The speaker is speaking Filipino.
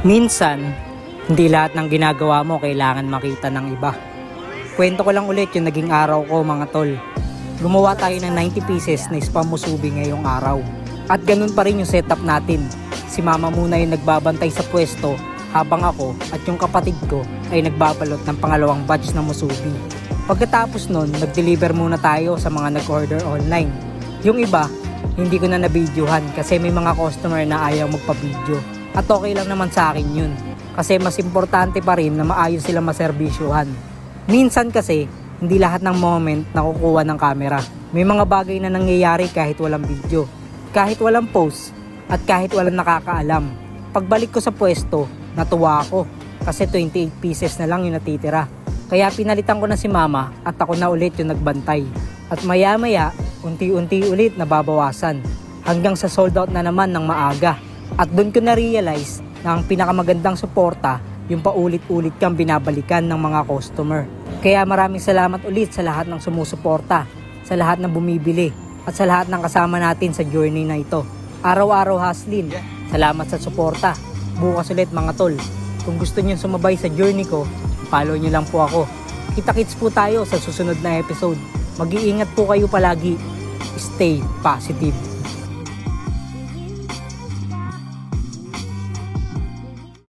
Minsan, hindi lahat ng ginagawa mo kailangan makita ng iba. Kwento ko lang ulit yung naging araw ko mga tol. Gumawa tayo ng 90 pieces na spam musubi ngayong araw. At ganun pa rin yung setup natin. Si mama muna yung nagbabantay sa pwesto habang ako at yung kapatid ko ay nagbabalot ng pangalawang batch ng musubi. Pagkatapos nun, nag-deliver muna tayo sa mga nag-order online. Yung iba, hindi ko na nabidyohan kasi may mga customer na ayaw magpa-video. At okay lang naman sa akin yun. Kasi mas importante pa rin na maayos sila maserbisyuhan. Minsan kasi, hindi lahat ng moment nakukuha ng camera. May mga bagay na nangyayari kahit walang video, kahit walang post, at kahit walang nakakaalam. Pagbalik ko sa pwesto, natuwa ako kasi 28 pieces na lang yung natitira. Kaya pinalitan ko na si mama at ako na ulit yung nagbantay. At maya-maya, unti-unti ulit nababawasan hanggang sa sold out na naman ng maaga. At doon ko na-realize na ang pinakamagandang suporta yung paulit-ulit kang binabalikan ng mga customer. Kaya maraming salamat ulit sa lahat ng sumusuporta, sa lahat ng bumibili, at sa lahat ng kasama natin sa journey na ito. Araw-araw hustling. Salamat sa suporta. Bukas ulit mga tol. Kung gusto niyo sumabay sa journey ko, follow niyo lang po ako. Kita-kits po tayo sa susunod na episode. Mag-iingat po kayo palagi. Stay positive.